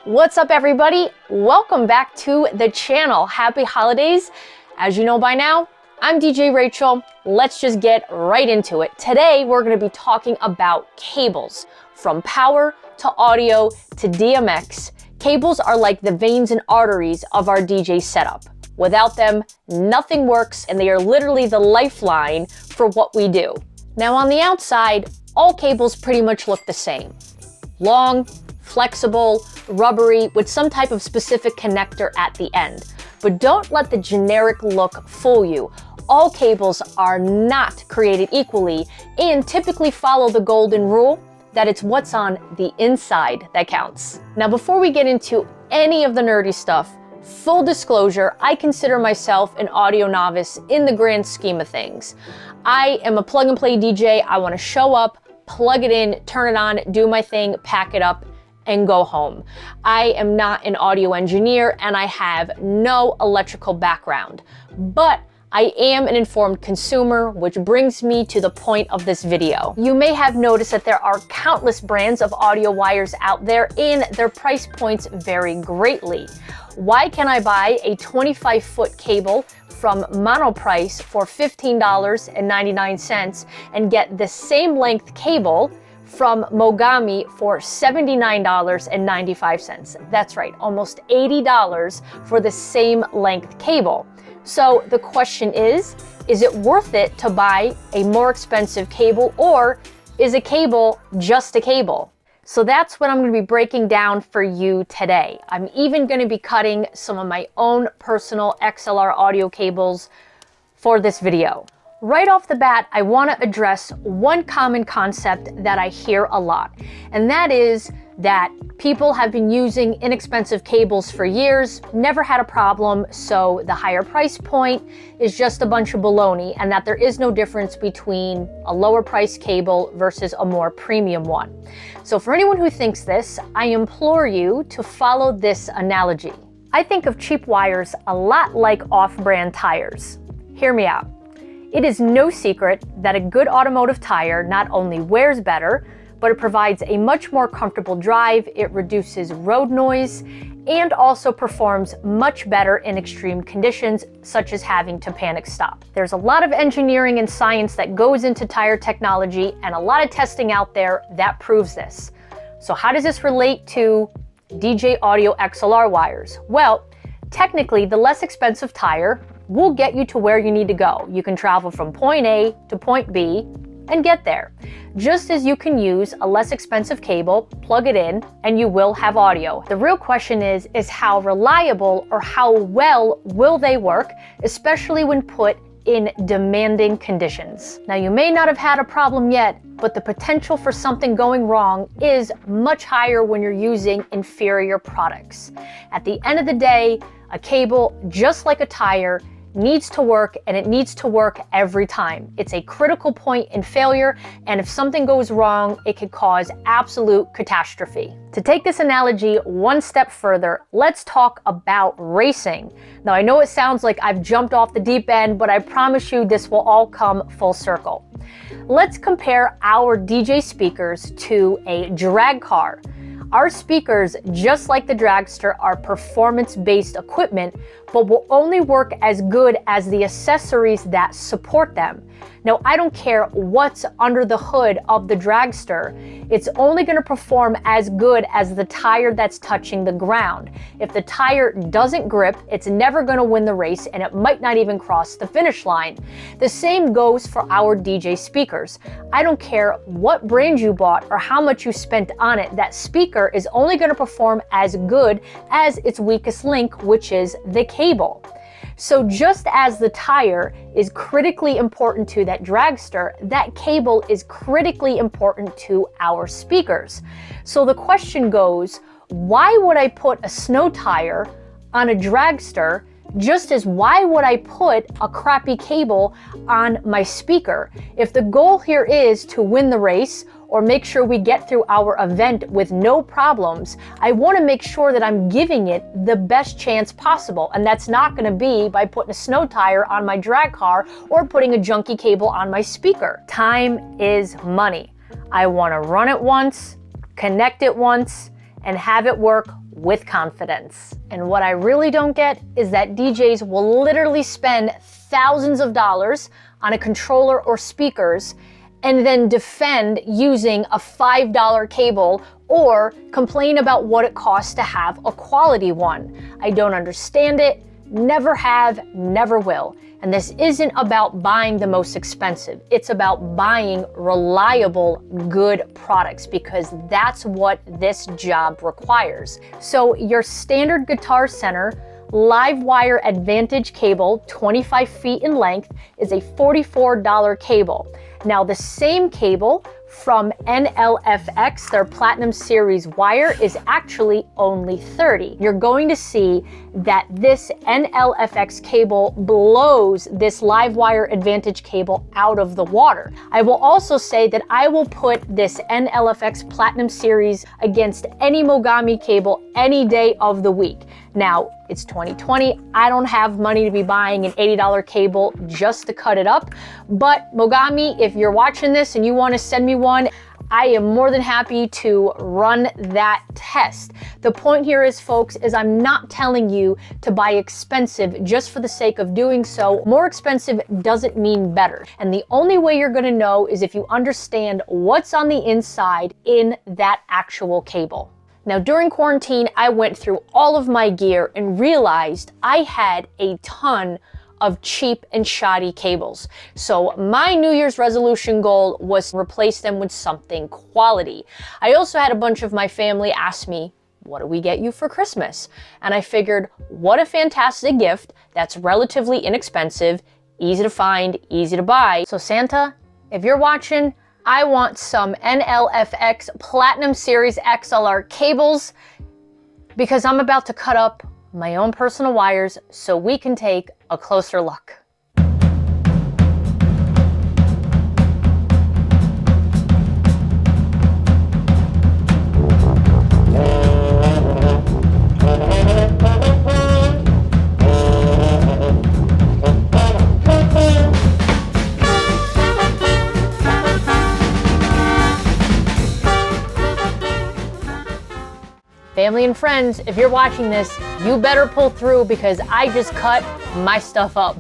What's up, everybody? Welcome back to the channel. Happy holidays. As you know by now, I'm DJ Rachel. Let's just get right into it. Today, we're going to be talking about cables. From power to audio to DMX, cables are like the veins and arteries of our DJ setup. Without them, nothing works, and they are literally the lifeline for what we do. Now, on the outside, all cables pretty much look the same. Long, flexible, rubbery, with some type of specific connector at the end. But don't let the generic look fool you. All cables are not created equally and typically follow the golden rule that it's what's on the inside that counts. Now, before we get into any of the nerdy stuff, full disclosure, I consider myself an audio novice in the grand scheme of things. I am a plug and play DJ. I want to show up, plug it in, turn it on, do my thing, pack it up, and go home. I am not an audio engineer and I have no electrical background, but I am an informed consumer, which brings me to the point of this video. You may have noticed that there are countless brands of audio wires out there and their price points vary greatly. Why can I buy a 25-foot cable from Monoprice for $15.99 and get the same length cable from Mogami for $79.95. That's right, almost $80 for the same length cable. So the question is it worth it to buy a more expensive cable, or is a cable just a cable? So that's what I'm going to be breaking down for you today. I'm even going to be cutting some of my own personal XLR audio cables for this video. Right off the bat, I want to address one common concept that I hear a lot, and that is that people have been using inexpensive cables for years, never had a problem, so the higher price point is just a bunch of baloney, and that there is no difference between a lower price cable versus a more premium one. So for anyone who thinks this, I implore you to follow this analogy. I think of cheap wires a lot like off-brand tires. Hear me out. It is no secret that a good automotive tire not only wears better, but it provides a much more comfortable drive, it reduces road noise, and also performs much better in extreme conditions, such as having to panic stop. There's a lot of engineering and science that goes into tire technology and a lot of testing out there that proves this. So how does this relate to DJ audio XLR wires? Well, technically, the less expensive tire will get you to where you need to go. You can travel from point A to point B and get there. Just as you can use a less expensive cable, plug it in, and you will have audio. The real question is how reliable or how well will they work, especially when put in demanding conditions. Now, you may not have had a problem yet, but the potential for something going wrong is much higher when you're using inferior products. At the end of the day, a cable, just like a tire, needs to work, and it needs to work every time. It's a critical point in failure, and if something goes wrong, it could cause absolute catastrophe. To take this analogy one step further, let's talk about racing. Now, I know it sounds like I've jumped off the deep end, but I promise you this will all come full circle. Let's compare our DJ speakers to a drag car. Our speakers, just like the dragster, are performance-based equipment, but will only work as good as the accessories that support them. Now, I don't care what's under the hood of the dragster. It's only going to perform as good as the tire that's touching the ground. If the tire doesn't grip, it's never going to win the race, and it might not even cross the finish line. The same goes for our DJ speakers. I don't care what brand you bought or how much you spent on it, that speaker is only going to perform as good as its weakest link, which is the cable. So just as the tire is critically important to that dragster, that cable is critically important to our speakers. So the question goes, why would I put a snow tire on a dragster, just as why would I put a crappy cable on my speaker? If the goal here is to win the race or make sure we get through our event with no problems, I want to make sure that I'm giving it the best chance possible. And that's not going to be by putting a snow tire on my drag car or putting a junky cable on my speaker. Time is money. I want to run it once, connect it once, and have it work with confidence. And what I really don't get is that DJs will literally spend thousands of dollars on a controller or speakers and then defend using a $5 cable or complain about what it costs to have a quality one. I don't understand it, never have, never will. And this isn't about buying the most expensive. It's about buying reliable, good products because that's what this job requires. So your standard Guitar Center live wire Advantage cable, 25 feet in length, is a $44 cable. Now the same cable from NLFX, their Platinum Series wire, is actually only $30. You're going to see that this NLFX cable blows this live wire Advantage cable out of the water. I will also say that I will put this NLFX Platinum Series against any Mogami cable any day of the week. Now, it's 2020. I don't have money to be buying an $80 cable just to cut it up. But Mogami, if you're watching this and you want to send me one, I am more than happy to run that test. The point here is, folks, is I'm not telling you to buy expensive just for the sake of doing so. More expensive doesn't mean better. And the only way you're going to know is if you understand what's on the inside in that actual cable. Now, during quarantine, I went through all of my gear and realized I had a ton of cheap and shoddy cables. So my New Year's resolution goal was to replace them with something quality. I also had a bunch of my family ask me, what do we get you for Christmas? And I figured, what a fantastic gift that's relatively inexpensive, easy to find, easy to buy. So Santa, if you're watching, I want some NLFX Platinum Series XLR cables because I'm about to cut up my own personal wires so we can take a closer look. Family and friends, if you're watching this, you better pull through because I just cut my stuff up.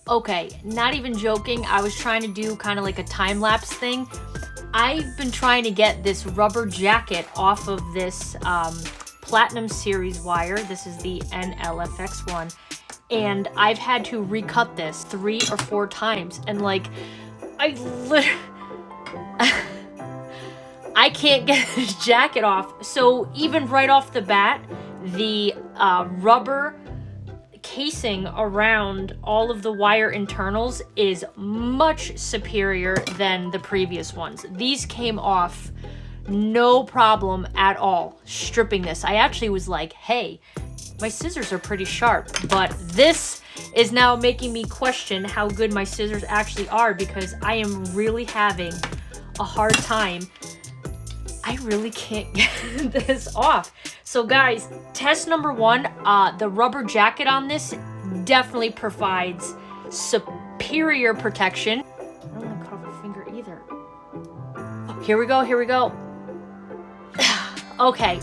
Okay, not even joking, I was trying to do kind of like a time-lapse thing. I've been trying to get this rubber jacket off of this Platinum Series wire. This is the NLFX one. And I've had to recut this 3 or 4 times. And like, I can't get this jacket off. So even right off the bat, the rubber casing around all of the wire internals is much superior than the previous ones. These came off no problem at all stripping this. I actually was like, hey, my scissors are pretty sharp, but this is now making me question how good my scissors actually are because I am really having a hard time. I really can't get this off. So guys, test number 1, the rubber jacket on this definitely provides superior protection. I don't want to cut off a finger either. Oh, here we go, here we go. Okay,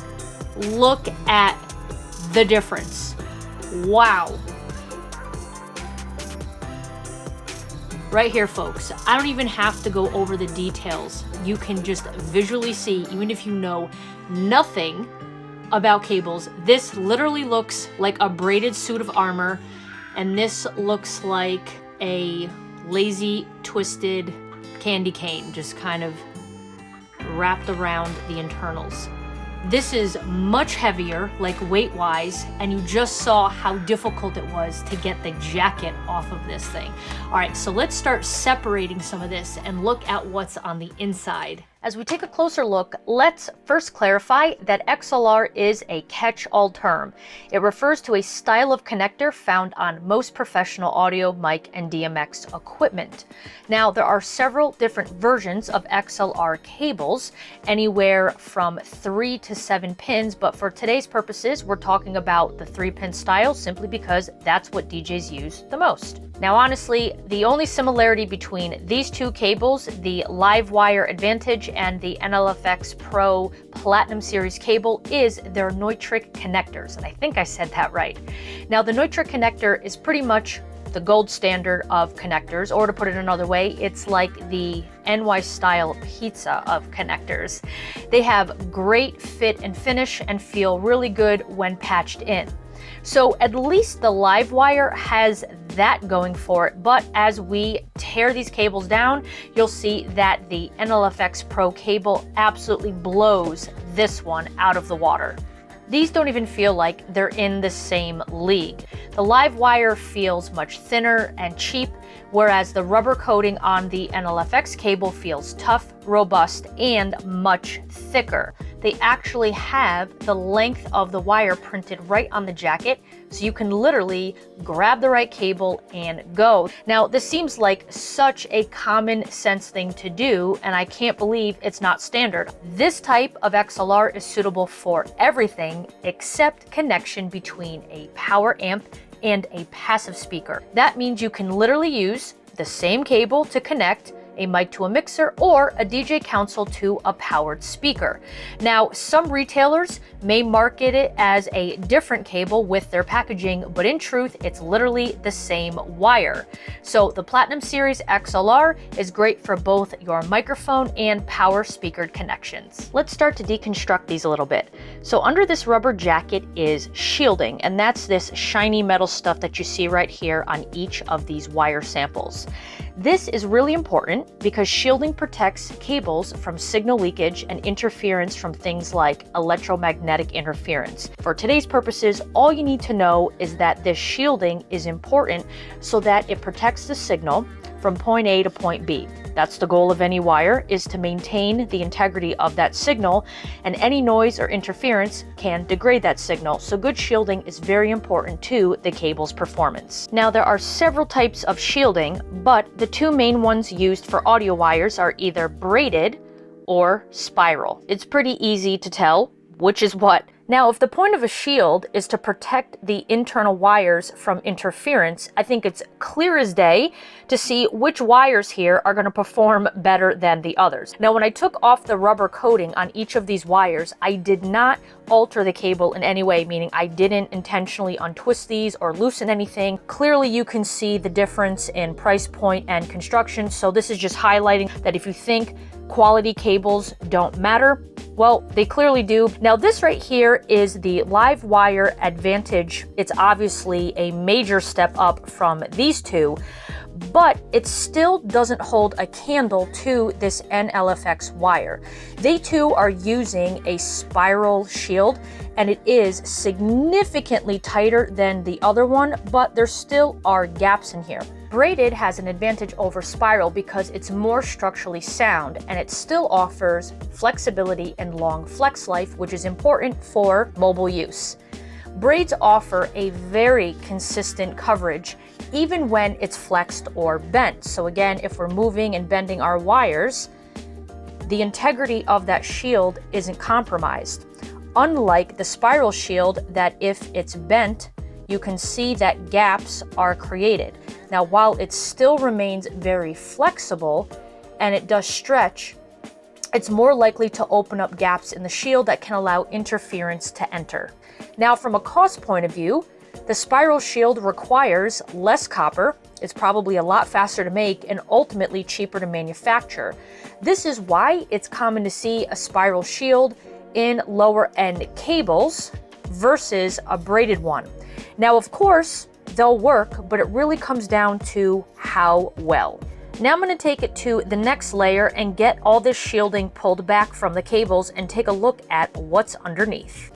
look at the difference. Wow. Right here, folks. I don't even have to go over the details. You can just visually see, even if you know nothing about cables, this literally looks like a braided suit of armor, and this looks like a lazy, twisted candy cane, just kind of wrapped around the internals. This is much heavier, like weight-wise, and you just saw how difficult it was to get the jacket off of this thing. All right, so let's start separating some of this and look at what's on the inside. As we take a closer look, let's first clarify that XLR is a catch-all term. It refers to a style of connector found on most professional audio, mic, and DMX equipment. Now, there are several different versions of XLR cables, anywhere from 3 to 7 pins, but for today's purposes, we're talking about the 3-pin style simply because that's what DJs use the most. Now, honestly, the only similarity between these two cables, the Livewire Advantage and the NLFX Pro Platinum Series cable, is their Neutrik connectors, and I think I said that right. Now, the Neutrik connector is pretty much the gold standard of connectors, or to put it another way, it's like the NY style pizza of connectors. They have great fit and finish and feel really good when patched in. So at least the Livewire has that going for it, but as we tear these cables down, you'll see that the NLFX Pro cable absolutely blows this one out of the water. These don't even feel like they're in the same league. The Livewire feels much thinner and cheap, whereas the rubber coating on the NLFX cable feels tough, robust, and much thicker. They actually have the length of the wire printed right on the jacket, so you can literally grab the right cable and go. Now, this seems like such a common sense thing to do, and I can't believe it's not standard. This type of XLR is suitable for everything except connection between a power amp and a passive speaker. That means you can literally use the same cable to connect a mic to a mixer or a DJ console to a powered speaker. Now, some retailers may market it as a different cable with their packaging, but in truth, it's literally the same wire. So the Platinum Series XLR is great for both your microphone and power speakered connections. Let's start to deconstruct these a little bit. So under this rubber jacket is shielding, and that's this shiny metal stuff that you see right here on each of these wire samples. This is really important because shielding protects cables from signal leakage and interference from things like electromagnetic interference. For today's purposes, all you need to know is that this shielding is important so that it protects the signal from point A to point B. That's the goal of any wire, is to maintain the integrity of that signal, and any noise or interference can degrade that signal. So good shielding is very important to the cable's performance. Now, there are several types of shielding, but the two main ones used for audio wires are either braided or spiral. It's pretty easy to tell which is what. Now, if the point of a shield is to protect the internal wires from interference, I think it's clear as day to see which wires here are going to perform better than the others. Now, when I took off the rubber coating on each of these wires, I did not alter the cable in any way, meaning I didn't intentionally untwist these or loosen anything. Clearly, you can see the difference in price point and construction, so this is just highlighting that if you think quality cables don't matter, well, they clearly do. Now, this right here is the Livewire Advantage. It's obviously a major step up from these two, but it still doesn't hold a candle to this NLFX wire. They too are using a spiral shield, and it is significantly tighter than the other one, but there still are gaps in here. Braided has an advantage over spiral because it's more structurally sound, and it still offers flexibility and long flex life, which is important for mobile use. Braids offer a very consistent coverage even when it's flexed or bent. So again, if we're moving and bending our wires, the integrity of that shield isn't compromised. Unlike the spiral shield that if it's bent, you can see that gaps are created. Now, while it still remains very flexible and it does stretch, it's more likely to open up gaps in the shield that can allow interference to enter. Now, from a cost point of view, the spiral shield requires less copper, it's probably a lot faster to make, and ultimately cheaper to manufacture. This is why it's common to see a spiral shield in lower end cables versus a braided one. Now, of course, they'll work, but it really comes down to how well. Now I'm going to take it to the next layer and get all this shielding pulled back from the cables and take a look at what's underneath.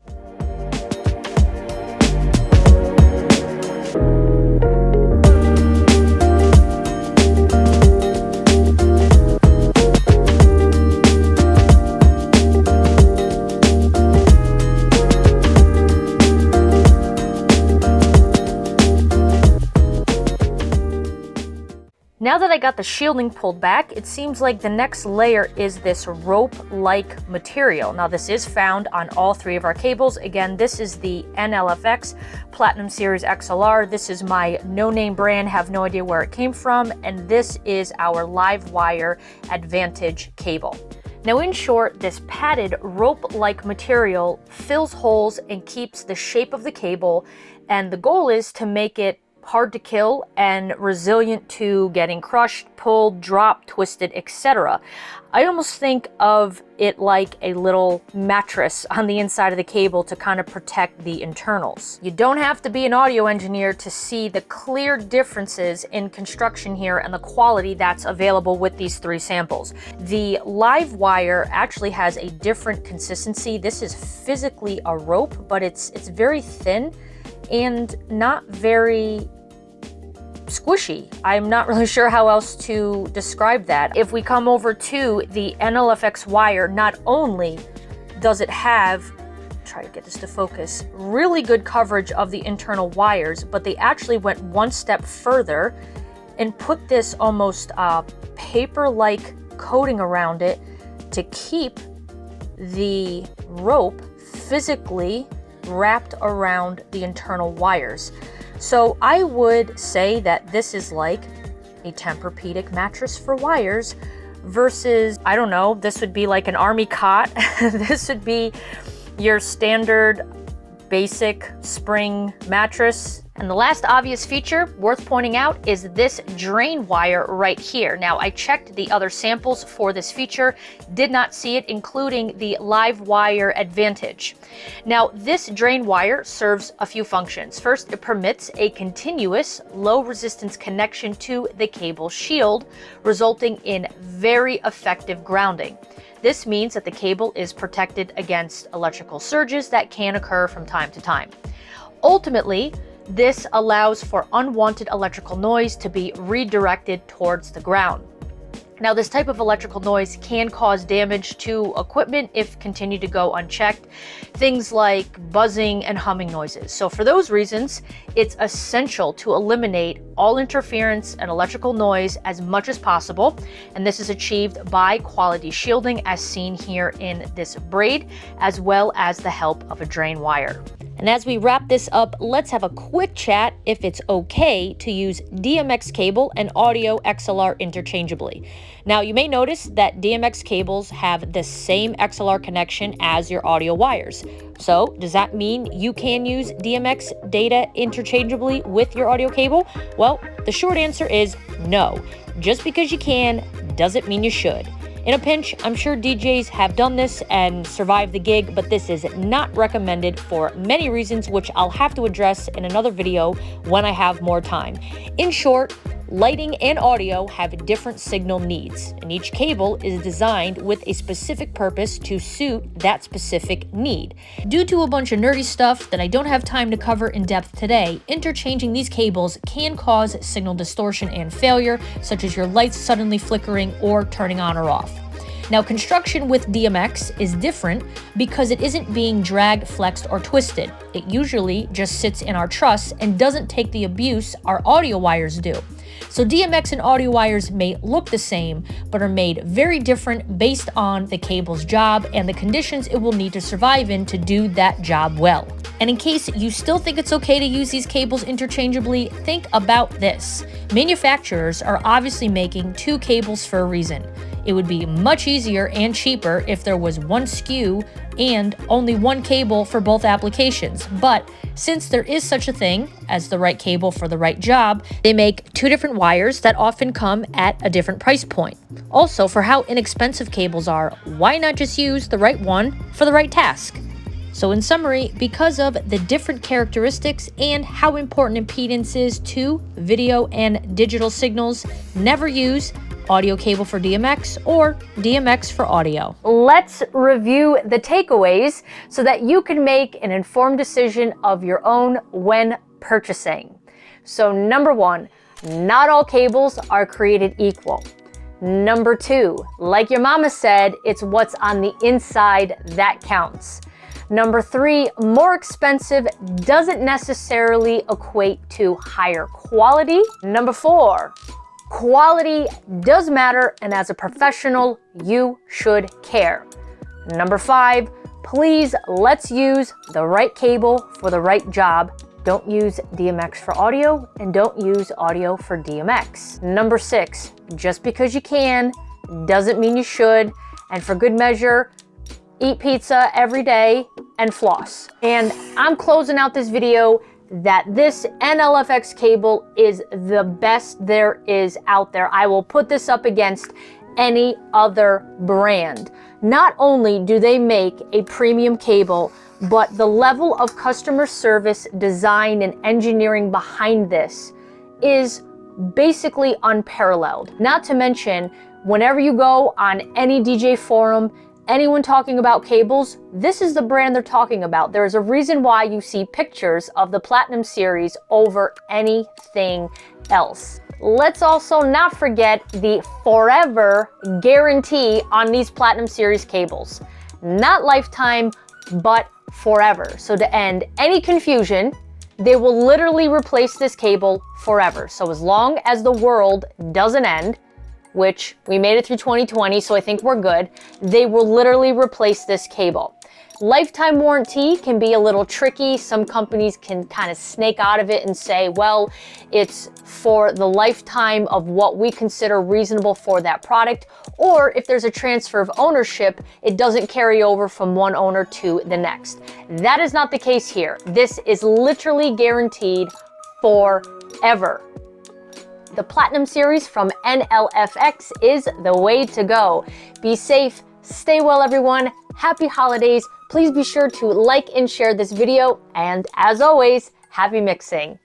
Now that I got the shielding pulled back, it seems like the next layer is this rope-like material. Now this is found on all three of our cables. Again, this is the NLFX Platinum Series XLR. This is my no-name brand, have no idea where it came from, and this is our live wire Advantage cable. Now in short, this padded rope-like material fills holes and keeps the shape of the cable, and the goal is to make it hard to kill and resilient to getting crushed, pulled, dropped, twisted, etc. I almost think of it like a little mattress on the inside of the cable to kind of protect the internals. You don't have to be an audio engineer to see the clear differences in construction here and the quality that's available with these three samples. The live wire actually has a different consistency. This is physically a rope, but it's very thin and not very squishy. I'm not really sure how else to describe that. If we come over to the NLFX wire, not only does it have, try to get this to focus, really good coverage of the internal wires, but they actually went one step further and put this almost paper-like coating around it to keep the rope physically wrapped around the internal wires. So I would say that this is like a Tempur-Pedic mattress for wires versus, I don't know, this would be like an army cot. This would be your standard basic spring mattress. And the last obvious feature worth pointing out is this drain wire right here. Now, I checked the other samples for this feature, did not see it, including the live wire Advantage. Now, this drain wire serves a few functions. First, it permits a continuous low resistance connection to the cable shield, resulting in very effective grounding. This means that the cable is protected against electrical surges that can occur from time to time. Ultimately, this allows for unwanted electrical noise to be redirected towards the ground. Now, this type of electrical noise can cause damage to equipment if continued to go unchecked, things like buzzing and humming noises. So for those reasons, it's essential to eliminate all interference and electrical noise as much as possible, and this is achieved by quality shielding as seen here in this braid, as well as the help of a drain wire. And as we wrap this up, let's have a quick chat if it's okay to use DMX cable and audio XLR interchangeably. Now, you may notice that DMX cables have the same XLR connection as your audio wires. So, does that mean you can use DMX data interchangeably with your audio cable? Well, the short answer is no. Just because you can doesn't mean you should. In a pinch, I'm sure DJs have done this and survived the gig, but this is not recommended for many reasons, which I'll have to address in another video when I have more time. In short, lighting and audio have different signal needs, and each cable is designed with a specific purpose to suit that specific need. Due to a bunch of nerdy stuff that I don't have time to cover in depth today, interchanging these cables can cause signal distortion and failure, such as your lights suddenly flickering or turning on or off. Now, construction with DMX is different because it isn't being dragged, flexed, or twisted. It usually just sits in our truss and doesn't take the abuse our audio wires do. So DMX and audio wires may look the same, but are made very different based on the cable's job and the conditions it will need to survive in to do that job well. And in case you still think it's okay to use these cables interchangeably, think about this. Manufacturers are obviously making two cables for a reason. It would be much easier and cheaper if there was one SKU and only one cable for both applications. But since there is such a thing as the right cable for the right job, they make two different wires that often come at a different price point. Also, for how inexpensive cables are, why not just use the right one for the right task? So in summary, because of the different characteristics and how important impedance is to video and digital signals, never use audio cable for DMX or DMX for audio. Let's review the takeaways so that you can make an informed decision of your own when purchasing. So number one, not all cables are created equal. Number two, like your mama said, it's what's on the inside that counts. Number three, more expensive doesn't necessarily equate to higher quality. Number four, Quality does matter, and as a professional, you should care. Number 5, please let's use the right cable for the right job. Don't use DMX for audio, and don't use audio for DMX. Number 6, just because you can doesn't mean you should, and for good measure, eat pizza every day and floss. And I'm closing out this video that this NLFX cable is the best there is out there. I will put this up against any other brand. Not only do they make a premium cable, but the level of customer service, design, and engineering behind this is basically unparalleled. Not to mention, whenever you go on any DJ forum, anyone talking about cables, this is the brand they're talking about. There's a reason why you see pictures of the Platinum Series over anything else. Let's also not forget the forever guarantee on these Platinum Series cables. Not lifetime, but forever. So to end any confusion, they will literally replace this cable forever. So as long as the world doesn't end, which we made it through 2020, so I think we're good, they will literally replace this cable. Lifetime warranty can be a little tricky. Some companies can kind of snake out of it and say, well, it's for the lifetime of what we consider reasonable for that product. Or if there's a transfer of ownership, it doesn't carry over from one owner to the next. That is not the case here. This is literally guaranteed forever. The Platinum Series from NLFX is the way to go. Be safe, stay well, everyone. Happy holidays. Please be sure to like and share this video. And as always, happy mixing.